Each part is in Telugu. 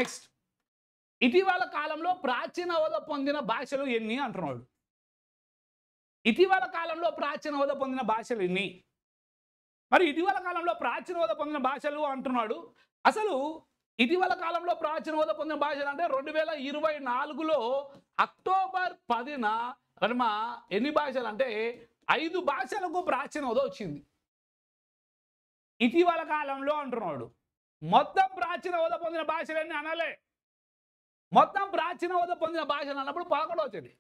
నెక్స్ట్, ఇటీవల కాలంలో ప్రాచీన హోదా పొందిన భాషలు ఎన్ని అంటున్నాడు. ఇటీవల కాలంలో ప్రాచీన హోదా పొందిన భాషలు ఎన్ని? మరి ఇటీవల కాలంలో ప్రాచీన హోదా పొందిన భాషలు అంటున్నాడు. అసలు ఇటీవల కాలంలో ప్రాచీన హోదా పొందిన భాషలు అంటే 2024లో అక్టోబర్ 10న ఎన్ని భాషలు అంటే 5 భాషలకు ప్రాచీన హోదా వచ్చింది. ఇటీవల కాలంలో అంటున్నాడు. మొత్తం ప్రాచీన హోదా పొందిన భాషలన్నీ అనలే. మొత్తం ప్రాచీన హోదా పొందిన భాషలు అన్నప్పుడు 11 వచ్చింది.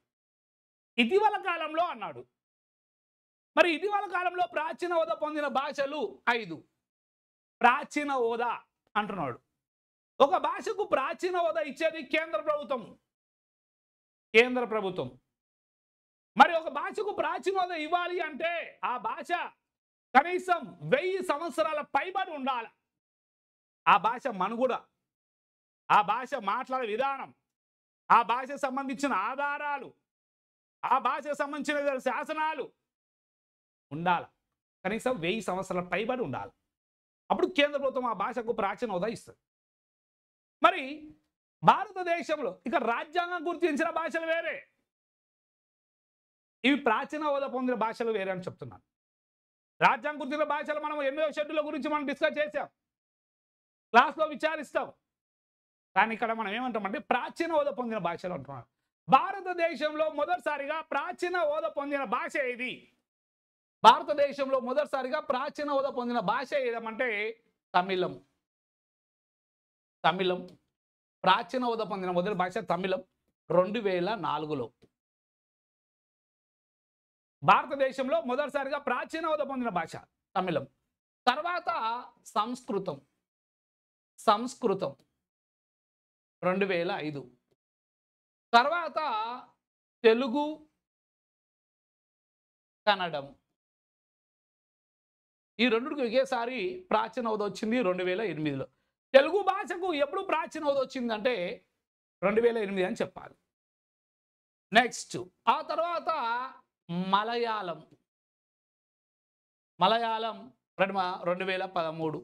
ఇటీవల కాలంలో అన్నాడు. మరి ఇటీవల కాలంలో ప్రాచీన హోదా పొందిన భాషలు 5. ప్రాచీన హోదా అంటున్నాడు. ఒక భాషకు ప్రాచీన హోదా ఇచ్చేది కేంద్ర ప్రభుత్వం. కేంద్ర ప్రభుత్వం. మరి ఒక భాషకు ప్రాచీన హోదా ఇవ్వాలి అంటే ఆ భాష కనీసం 1000 సంవత్సరాల పైబడి ఉండాలి. ఆ భాష మనుగడ, ఆ భాష మాట్లాడే విధానం, ఆ భాషకు సంబంధించిన ఆధారాలు, ఆ భాషకు సంబంధించిన శాసనాలు ఉండాలి. కనీసం 1000 సంవత్సరాల పైబడి ఉండాలి. అప్పుడు కేంద్ర ప్రభుత్వం ఆ భాషకు ప్రాచీన హోదా ఇస్తుంది. మరి భారతదేశంలో ఇక రాజ్యాంగం గుర్తించిన భాషలు వేరే, ఇవి ప్రాచీన హోదా పొందిన భాషలు వేరే అని చెప్తున్నాను. రాజ్యాంగం గుర్తించిన భాషలు మనం 8వ షెడ్యూల్ గురించి మనం డిస్కస్ చేసాం, క్లాస్లో విచారిస్తాం. కానీ ఇక్కడ మనం ఏమంటామంటే ప్రాచీన హోదా పొందిన భాషలు అంటున్నాం. భారతదేశంలో మొదటిసారిగా ప్రాచీన హోదా పొందిన భాష ఏది? భారతదేశంలో మొదటిసారిగా ప్రాచీన హోదా పొందిన భాష ఏదంటే తమిళం. తమిళం ప్రాచీన హోదా పొందిన మొదటి భాష తమిళం 2004లో. భారతదేశంలో మొదటిసారిగా ప్రాచీన హోదా పొందిన భాష తమిళం. తర్వాత సంస్కృతం. సంస్కృతం 2005. తర్వాత తెలుగు, కన్నడం. ఈ రెండుకి ఒకేసారి ప్రాచీన హోదా వచ్చింది 2008లో. తెలుగు భాషకు ఎప్పుడు ప్రాచీన హోదా వచ్చిందంటే 2008 అని చెప్పాలి. నెక్స్ట్ ఆ తర్వాత మలయాళం. మలయాళం 2013.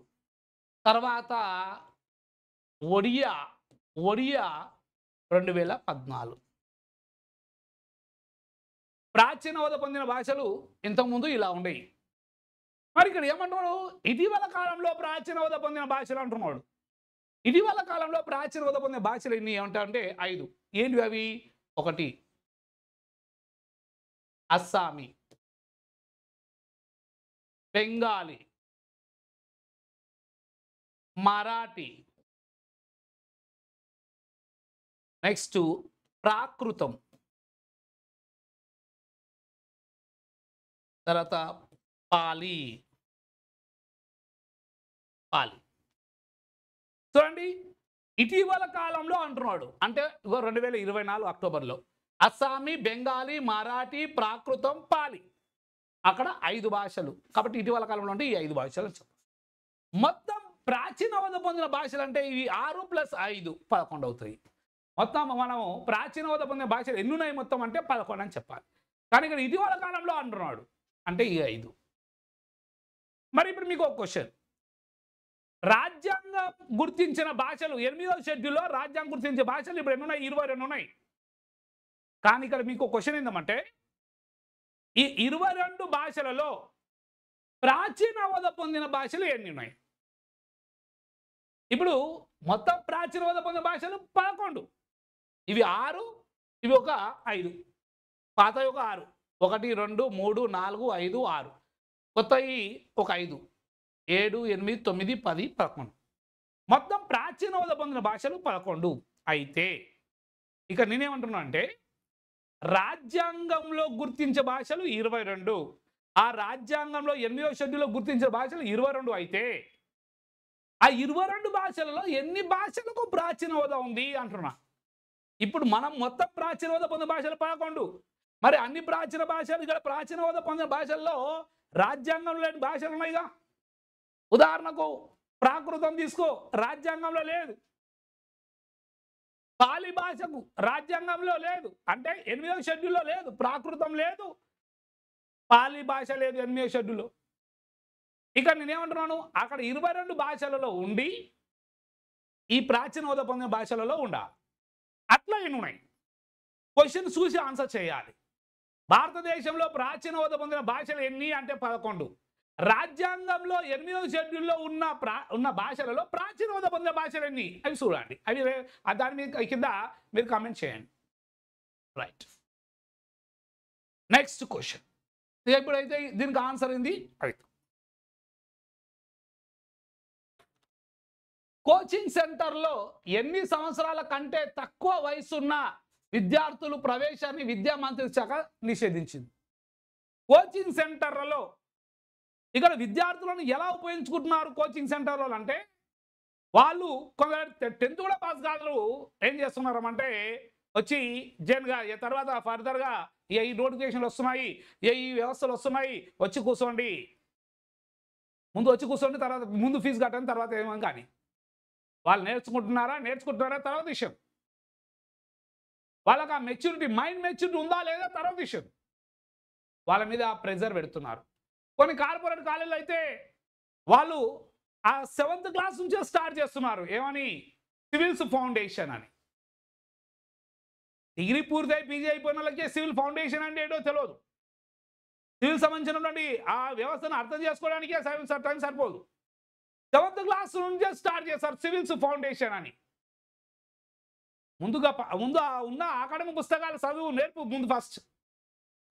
తర్వాత ఒడియా. ఒడియా 2014. ప్రాచీన హోదా పొందిన భాషలు ఇంతకుముందు ఇలా ఉండేవి. మరి ఇక్కడ ఏమంటున్నాడు? ఇటీవల కాలంలో ప్రాచీన హోదా పొందిన భాషలు అంటున్నాడు. ఇటీవల కాలంలో ప్రాచీన హోదా పొందిన భాషలు ఎన్ని ఏమంటారంటే 5. ఏంటివి అవి? 1 అస్సామీ, బెంగాలీ, మరాఠీ, నెక్స్ట్ ప్రాకృతం, తర్వాత పాలి. పాలి చూడండి, ఇటీవల కాలంలో అంటున్నాడు అంటే 2024 అక్టోబర్లో అస్సామీ, బెంగాలీ, మరాఠీ, ప్రాకృతం, పాలి. అక్కడ 5 భాషలు. కాబట్టి ఇటీవల కాలంలో అంటే ఈ 5 భాషలు చెప్పాలి. మొత్తం ప్రాచీన హోదా పొందిన భాషలు అంటే ఇవి 6 + 5 11 అవుతాయి. మొత్తం మనం ప్రాచీన హోదా పొందిన భాషలు ఎన్ని ఉన్నాయి మొత్తం అంటే 11 అని చెప్పాలి. కానీ ఇక్కడ ఇటీవల కాలంలో అంటున్నాడు అంటే ఈ 5. మరి ఇప్పుడు మీకు ఒక క్వశ్చన్. రాజ్యాంగం గుర్తించిన భాషలు 8వ షెడ్యూల్లో రాజ్యాంగం గుర్తించే భాషలు ఇప్పుడు ఎన్ని ఉన్నాయి? 22 ఉన్నాయి. కానీ ఇక్కడ మీకు క్వశ్చన్ ఏంటంటే ఈ 22 భాషలలో ప్రాచీన హోదా పొందిన భాషలు ఎన్ని ఉన్నాయి? ఇప్పుడు మొత్తం ప్రాచీన హోదా పొందిన భాషలు 11. ఇవి 6, ఇవి ఒక 5. పాత ఒక 6. 1 2 3 4 5 6. కొత్తవి ఒక 5. 7 8 9 10 11. మొత్తం ప్రాచీన హోదా పొందిన భాషలు 11. అయితే ఇక నేనేమంటున్నా అంటే రాజ్యాంగంలో గుర్తించే భాషలు 22. ఆ రాజ్యాంగంలో 8వ షెడ్యూల్లో గుర్తించే భాషలు 22 అయితే ఆ 22 భాషలలో ఎన్ని భాషలకు ప్రాచీన హోదా ఉంది అంటున్నా. ఇప్పుడు మనం మొత్తం ప్రాచీన హోదా పొందిన భాషలు 11. మరి అన్ని ప్రాచీన భాషలు ఇక్కడ ప్రాచీన హోదా పొందిన భాషల్లో రాజ్యాంగంలో లేని భాషలు ఉన్నాయిగా. ఉదాహరణకు ప్రాకృతం తీసుకో, రాజ్యాంగంలో లేదు. పాలి భాషకు రాజ్యాంగంలో లేదు, అంటే 8వ షెడ్యూల్లో లేదు. ప్రాకృతం లేదు, పాలి భాష లేదు 8వ షెడ్యూల్లో. ఇక నేనేమంటున్నాను, అక్కడ 22 భాషలలో ఉండి ఈ ప్రాచీన హోదా పొందిన భాషలలో ఉండాలి. అట్లా ఎన్ని ఉన్నాయి? క్వశ్చన్ చూసి ఆన్సర్ చేయాలి. భారతదేశంలో ప్రాచీన హోదా పొందిన భాషలు ఎన్ని అంటే 11. రాజ్యాంగంలో 8వ షెడ్యూల్లో ఉన్న భాషలలో ప్రాచీన హోదా పొందిన భాషలు ఎన్ని అవి చూడండి. అవి దాని మీద కింద మీరు కామెంట్ చేయండి. Right, next question. ఎప్పుడైతే దీనికి ఆన్సర్ ఏంది అయితే, కోచింగ్ సెంటర్లో ఎన్ని సంవత్సరాల కంటే తక్కువ వయసున్న విద్యార్థులు ప్రవేశాన్ని విద్యా మంత్రిత్వ శాఖ నిషేధించింది. కోచింగ్ సెంటర్లలో ఇక్కడ విద్యార్థులను ఎలా ఉపయోగించుకుంటున్నారు కోచింగ్ సెంటర్లో అంటే, వాళ్ళు కొందరు 10th కూడా పాస్ కాదు ఏం చేస్తున్నారు అంటే వచ్చి జన్గా తర్వాత ఫర్దర్గా ఈ నోటిఫికేషన్లు వస్తున్నాయి, ఈ వ్యవస్థలు వస్తున్నాయి, వచ్చి కూర్చోండి, ముందు వచ్చి కూర్చోండి, తర్వాత ముందు ఫీజు కట్టండి, తర్వాత ఏమో కానీ వాళ్ళు నేర్చుకుంటున్నారా తర్వాత విషయం. వాళ్ళకి ఆ మెచ్యూరిటీ, మైండ్ మెచ్యూరిటీ ఉందా లేదా తర్వాత విషయం. వాళ్ళ మీద ప్రెజర్ పెడుతున్నారు. కొన్ని కార్పొరేట్ కాలేజీలు అయితే వాళ్ళు ఆ 7th క్లాస్ నుంచే స్టార్ట్ చేస్తున్నారు. ఏమని? సివిల్స్ ఫౌండేషన్ అని. డిగ్రీ పూర్తయి పీజీ అయిపోయిన వాళ్ళకి సివిల్ ఫౌండేషన్ అంటే ఏంటో తెలియదు. సివిల్ సంబంధించినటువంటి ఆ వ్యవస్థను అర్థం చేసుకోవడానికే టైం సరిపోదు. 7th క్లాస్ నుంచే స్టార్ట్ చేస్తారు సివిల్స్ ఫౌండేషన్ అని. ముందు ఉన్న అకాడమిక్ పుస్తకాలు చదువు నేర్పు ముందు ఫస్ట్,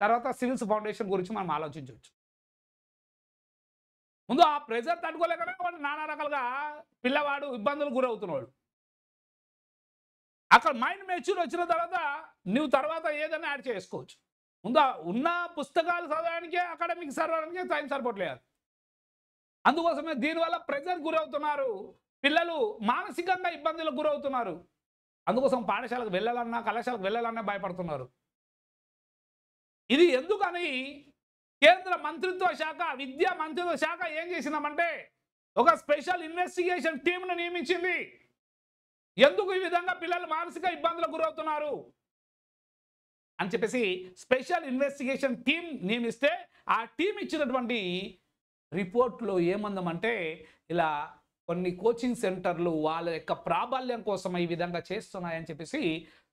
తర్వాత సివిల్స్ ఫౌండేషన్ గురించి మనం ఆలోచించవచ్చు. ముందు ఆ ప్రెజర్ తట్టుకోలేకనే వాడు నానా రకాలుగా పిల్లవాడు ఇబ్బందులు గురవుతున్నాడు. అక్కడ మైండ్ మెచ్యూర్ వచ్చిన తర్వాత నువ్వు తర్వాత ఏదైనా యాడ్ చేసుకోవచ్చు. ముందు ఉన్న పుస్తకాలు చదవడానికే అకాడమిక్ చదవడానికే టైం సరిపోవట్లేదు. అందుకోసమే దీనివల్ల ప్రెజర్ గురవుతున్నారు పిల్లలు, మానసికంగా ఇబ్బందులకు గురవుతున్నారు. అందుకోసం పాఠశాలకు వెళ్ళాలన్నా కళాశాలకు వెళ్ళాలన్నా భయపడుతున్నారు. ఇది ఎందుకని కేంద్ర మంత్రిత్వ శాఖ, విద్యా మంత్రిత్వ శాఖ ఏం చేసిందామంటే ఒక స్పెషల్ ఇన్వెస్టిగేషన్ టీంను నియమించింది. ఎందుకు ఈ విధంగా పిల్లలు మానసిక ఇబ్బందులకు గురవుతున్నారు అని చెప్పేసి స్పెషల్ ఇన్వెస్టిగేషన్ టీం నియమిస్తే ఆ టీం ఇచ్చినటువంటి రిపోర్ట్లో ఏమందామంటే ఇలా కొన్ని కోచింగ్ సెంటర్లు వాళ్ళ యొక్క ప్రాబల్యం కోసం ఈ విధంగా చేస్తున్నాయని చెప్పేసి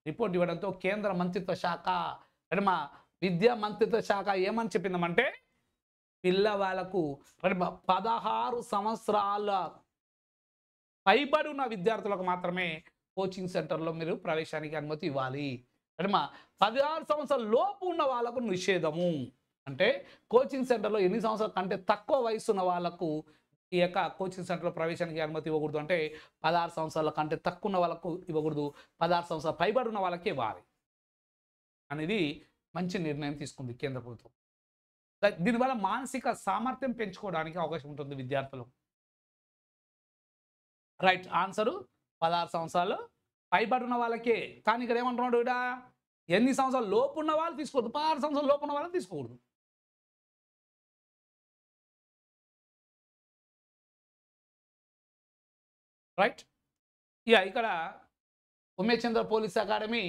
రిపోర్ట్ ఇవ్వడంతో కేంద్ర మంత్రిత్వ శాఖ మా విద్యా మంత్రిత్వ శాఖ ఏమని చెప్పిందామంటే పిల్లవాళ్ళకు 16 సంవత్సరాల పైబడి ఉన్న విద్యార్థులకు మాత్రమే కోచింగ్ సెంటర్లో మీరు ప్రవేశానికి అనుమతి ఇవ్వాలి. అంటే 16 సంవత్సరాల లోపు ఉన్న వాళ్ళకు నిషేధము. అంటే కోచింగ్ సెంటర్లో ఎన్ని సంవత్సరాల కంటే తక్కువ వయసు ఉన్న వాళ్ళకు ఈ యొక్క కోచింగ్ సెంటర్లో ప్రవేశానికి అనుమతి ఇవ్వకూడదు. అంటే 16 సంవత్సరాల కంటే తక్కువ ఉన్న వాళ్ళకు ఇవ్వకూడదు, 16 సంవత్సరాల పైబడి ఉన్న వాళ్ళకి ఇవ్వాలి అనేది మంచి నిర్ణయం తీసుకుంది కేంద్ర ప్రభుత్వం. దీనివల్ల మానసిక సామర్థ్యం పెంచుకోవడానికి అవకాశం ఉంటుంది విద్యార్థులు. రైట్, ఆన్సరు 16 సంవత్సరాలు పైబడి ఉన్న వాళ్ళకే. కానీ ఇక్కడ ఏమంటున్నాడు, ఇక్కడ ఎన్ని సంవత్సరాల లోపు ఉన్న వాళ్ళు తీసుకోవద్దు, 16 సంవత్సరాల లోపు ఉన్న వాళ్ళని తీసుకోకూడదు. రైట్, ఇక్కడ ఉమేచంద్ర పోలీస్ అకాడమీ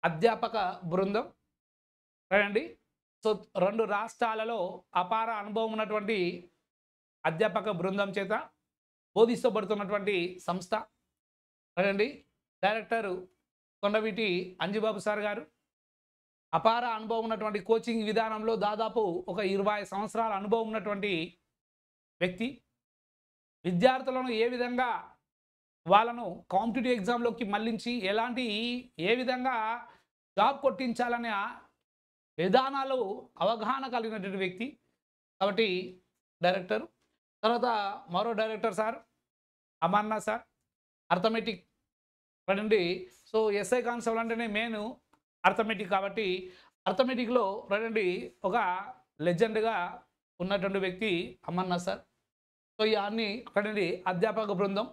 అధ్యాపక బృందం రండి. సో 2 రాష్ట్రాలలో అపార అనుభవం ఉన్నటువంటి అధ్యాపక బృందం చేత బోధిస్తబడుతున్నటువంటి సంస్థ రండి. డైరెక్టర్ కొండవీటి అంజిబాబు సార్ గారు అపార అనుభవం ఉన్నటువంటి కోచింగ్ విధానంలో దాదాపు ఒక 20 సంవత్సరాల అనుభవం ఉన్నటువంటి వ్యక్తి. విద్యార్థులను ఏ విధంగా వాళ్ళను కాంపిటేటివ్ ఎగ్జామ్లోకి మళ్లించి ఏ విధంగా జాబ్ కొట్టించాలనే విధానాలు అవగాహన కలిగినటువంటి వ్యక్తి కాబట్టి డైరెక్టర్. తర్వాత మరో director sir Amarnath sir, arithmetic రండి. సో ఎస్ఐ కానిస్టేబుల్ అంటేనే మెయిన్ అర్థమెటిక్ కాబట్టి అర్థమెటిక్లో రండి ఒక లెజెండ్గా ఉన్నటువంటి వ్యక్తి అమర్నాథ్ సార్. సో ఇవన్నీ రండి అధ్యాపక బృందం.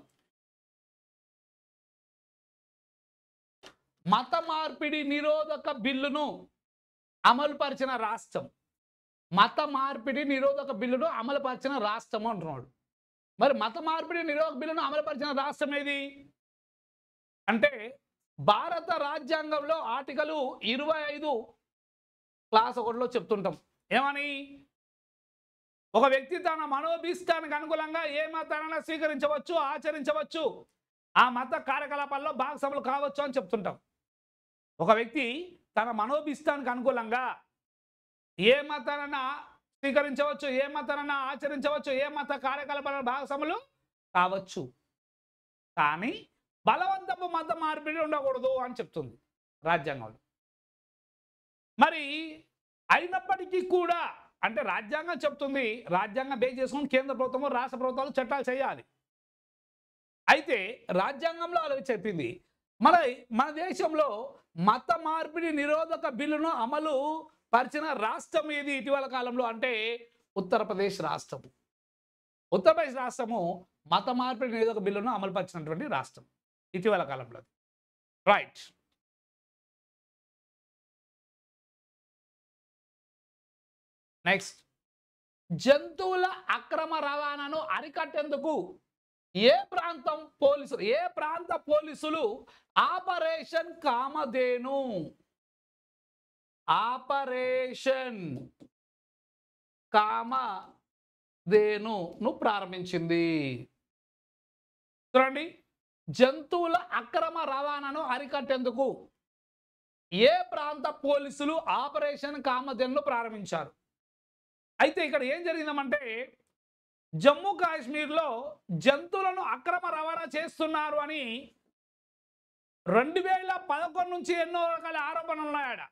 మత మార్పిడి నిరోధక బిల్లును అమలుపరిచిన రాష్ట్రం, మత మార్పిడి నిరోధక బిల్లును అమలుపరిచిన రాష్ట్రం అంటున్నాడు. మరి మత మార్పిడి నిరోధక బిల్లును అమలుపరిచిన రాష్ట్రం ఏది అంటే భారత రాజ్యాంగంలో ఆర్టికల్ 25 క్లాస్ 1లో చెప్తుంటాం. ఏమని? ఒక వ్యక్తి తన మనోభీష్టానికి అనుకూలంగా ఏ మతాన్ని స్వీకరించవచ్చు, ఆచరించవచ్చు. ఆ మత కార్యకలాపాల్లో భాగస్వాములు కావచ్చు అని చెప్తుంటాం. ఒక వ్యక్తి తన మనోభిష్టానికి అనుకూలంగా ఏ మతానైనా స్వీకరించవచ్చు, ఏ మతానైనా ఆచరించవచ్చు, ఏ మత కార్యకలాపాల భాగస్వాములు కావచ్చు. కానీ బలవంతపు మత మార్పిడి ఉండకూడదు అని చెప్తుంది రాజ్యాంగంలో. మరి అయినప్పటికీ కూడా అంటే రాజ్యాంగం చెప్తుంది, రాజ్యాంగం బేస్ చేసుకుని కేంద్ర ప్రభుత్వము రాష్ట్ర ప్రభుత్వాలు చట్టాలు చేయాలి. అయితే రాజ్యాంగంలో అలా చెప్పింది. మన దేశంలో మత మార్పిడి నిరోధక బిల్లును అమలు పరిచిన రాష్ట్రం ఏది ఇటీవల కాలంలో అంటే ఉత్తరప్రదేశ్ రాష్ట్రం. ఉత్తరప్రదేశ్ రాష్ట్రము మత మార్పిడి నిరోధక బిల్లును అమలు పరిచినటువంటి రాష్ట్రం ఇటీవల కాలంలో. రైట్. నెక్స్ట్, జంతువుల అక్రమ రవాణాను అరికట్టేందుకు ఏ ప్రాంత పోలీసులు ఆపరేషన్ కామధేను కామధేనును ప్రారంభించింది. చూడండి, జంతువుల అక్రమ రవాణాను అరికట్టేందుకు ఏ ప్రాంత పోలీసులు ఆపరేషన్ కామధేనును ప్రారంభించారు. అయితే ఇక్కడ ఏం జరిగిందంటే జమ్మూ కాశ్మీర్లో జంతువులను అక్రమ రవాణా చేస్తున్నారు అని 2011 నుంచి ఎన్నో రకాల ఆరోపణలు ఉన్నాయట.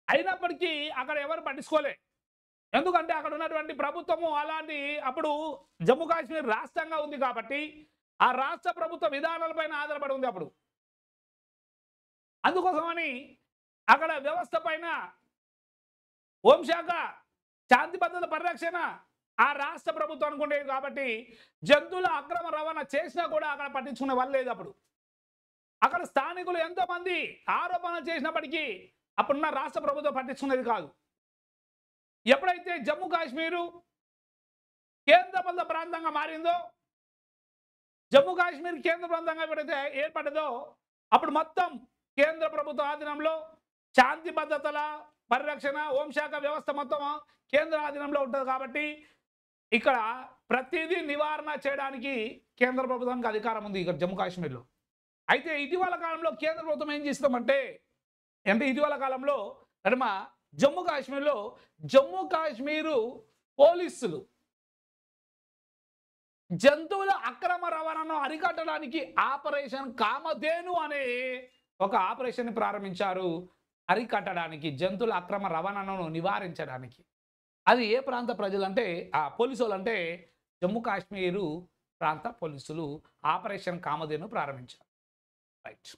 అయినప్పటికీ అక్కడ ఎవరు పట్టించుకోలే. ఎందుకంటే అక్కడ ఉన్నటువంటి ప్రభుత్వము అలాంటి అప్పుడు జమ్మూ కాశ్మీర్ రాష్ట్రంగా ఉంది కాబట్టి ఆ రాష్ట్ర ప్రభుత్వ విధానాలపైన ఆధారపడి ఉంది. అప్పుడు అందుకోసమని అక్కడ వ్యవస్థ పైన హోంశాఖ శాంతి భద్రతల పరిరక్షణ ఆ రాష్ట్ర ప్రభుత్వం అనుకుంటేది కాబట్టి జంతువుల అక్రమ రవాణా చేసినా కూడా అక్కడ పట్టించుకునే వాళ్ళు లేదు. అప్పుడు అక్కడ స్థానికులు ఎంతోమంది ఆరోపణలు చేసినప్పటికీ అప్పుడున్న రాష్ట్ర ప్రభుత్వం పట్టించుకునేది కాదు. ఎప్పుడైతే జమ్మూ కాశ్మీరు కేంద్రపాలిత ప్రాంతంగా మారిందో, జమ్మూ కాశ్మీర్ కేంద్ర ప్రాంతంగా ఎప్పుడైతే ఏర్పడ్డదో అప్పుడు మొత్తం కేంద్ర ప్రభుత్వ ఆధీనంలో శాంతి భద్రతల పరిరక్షణ హోంశాఖ వ్యవస్థ మొత్తం కేంద్ర ఆధీనంలో ఉంటుంది. కాబట్టి ఇక్కడ ప్రతిదీ నివారణ చేయడానికి కేంద్ర ప్రభుత్వానికి అధికారం ఉంది ఇక్కడ జమ్మూ కాశ్మీర్లో. అయితే ఇటీవల కాలంలో కేంద్ర ప్రభుత్వం ఏం చేస్తామంటే ఇటీవల కాలంలో జమ్మూ కాశ్మీరు పోలీసులు జంతువుల అక్రమ రవాణాను అరికట్టడానికి ఆపరేషన్ కామధేను అనే ఒక ఆపరేషన్ ప్రారంభించారు. అరికట్టడానికి, జంతువుల అక్రమ రవాణాను నివారించడానికి. అది ఏ ప్రాంత ప్రజలు అంటే ఆ పోలీసు వాళ్ళు అంటే జమ్మూ కాశ్మీరు ప్రాంత పోలీసులు ఆపరేషన్ కామధేను ప్రారంభించారు. రైట్.